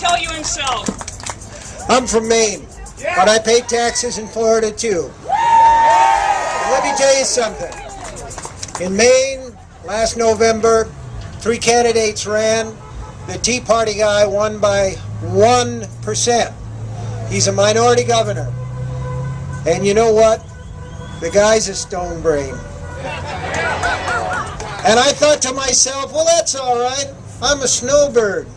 tell you himself. I'm from Maine, but I pay taxes in Florida too. Let me tell you something. In Maine, last November, 3 candidates ran. The Tea Party guy won by 1%. He's a minority governor. And you know what? The guy's a stone brain. And I thought to myself, well, that's all right. I'm a snowbird.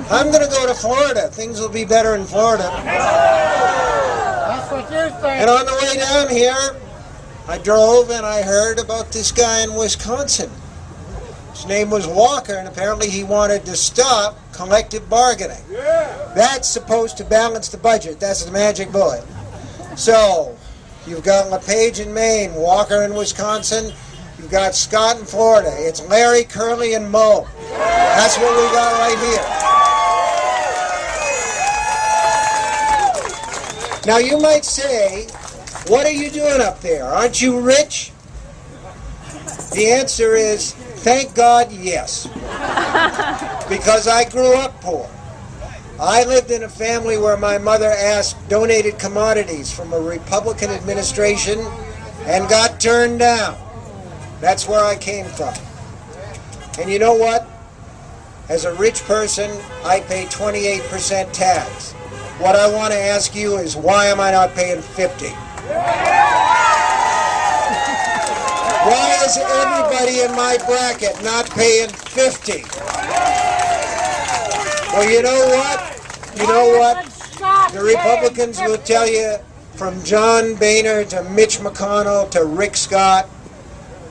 I'm going to go to Florida. Things will be better in Florida. That's what you think. And on the way down here, I drove and I heard about this guy in Wisconsin. His name was Walker, and apparently he wanted to stop collective bargaining. That's supposed to balance the budget. That's the magic bullet. So, you've got LePage in Maine, Walker in Wisconsin, you've got Scott in Florida. It's Larry, Curly, and Mo. That's what we got right here. Now you might say, what are you doing up there? Aren't you rich? The answer is, thank God, yes. Because I grew up poor. I lived in a family where my mother donated commodities from a Republican administration and got turned down. That's where I came from. And you know what? As a rich person, I pay 28% tax. What I want to ask you is, why am I not paying 50? Why is everybody in my bracket not paying 50? Well, you know what? You know what? The Republicans will tell you, from John Boehner to Mitch McConnell to Rick Scott,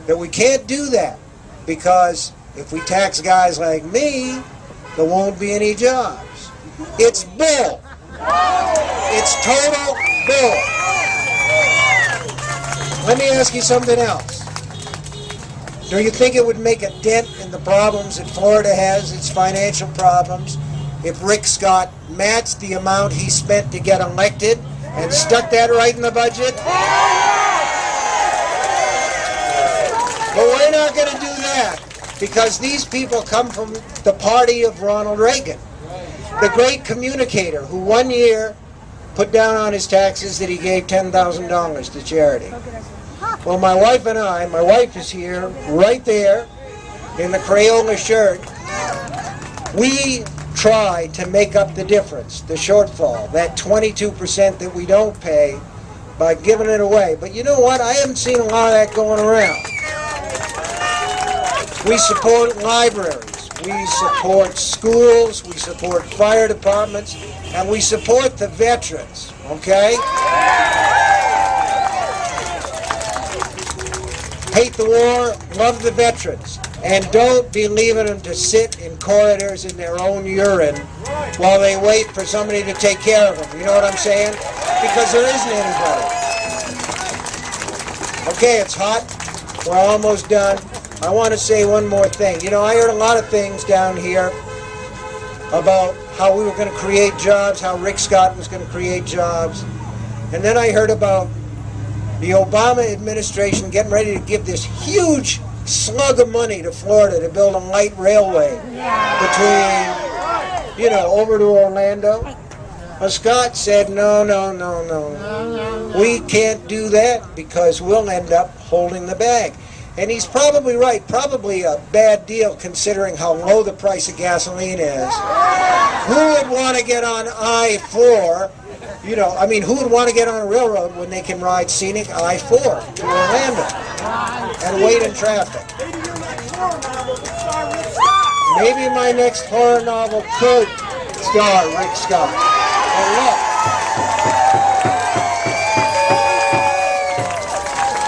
that we can't do that, because if we tax guys like me, there won't be any jobs. It's bull. It's total bull. Let me ask you something else. Do you think it would make a dent in the problems that Florida has, its financial problems, if Rick Scott matched the amount he spent to get elected and stuck that right in the budget? But we're not going to do that, because these people come from the party of Ronald Reagan, the great communicator who one year put down on his taxes that he gave $10,000 to charity. Well, my wife and I, my wife is here, right there, in the Crayola shirt. We try to make up the difference, the shortfall, that 22% that we don't pay, by giving it away. But you know what? I haven't seen a lot of that going around. We support libraries, we support schools, we support fire departments, and we support the veterans, okay? Hate the war, love the veterans, and don't be leaving them to sit in corridors in their own urine while they wait for somebody to take care of them. You know what I'm saying? Because there isn't anybody. Okay, it's hot. We're almost done. I want to say one more thing. You know, I heard a lot of things down here about how we were going to create jobs, how Rick Scott was going to create jobs. And then I heard about the Obama administration getting ready to give this huge slug of money to Florida to build a light railway between, you know, over to Orlando. Well, Scott said, no. We can't do that, because we'll end up holding the bag. And he's probably right, probably a bad deal considering how low the price of gasoline is. Who would want to get on I-4? You know, I mean, who would want to get on a railroad when they can ride scenic I-4 to Orlando and wait in traffic? Maybe my next horror novel could star Rick Scott. And look.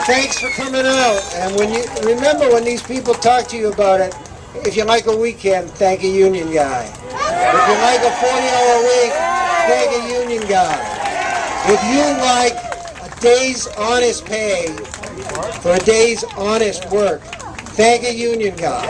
Thanks for coming out. And when you remember, when these people talk to you about it, if you like a weekend, thank a union guy. If you like a 40-hour week, thank a union guy. If you like a day's honest pay for a day's honest work, thank a union guy.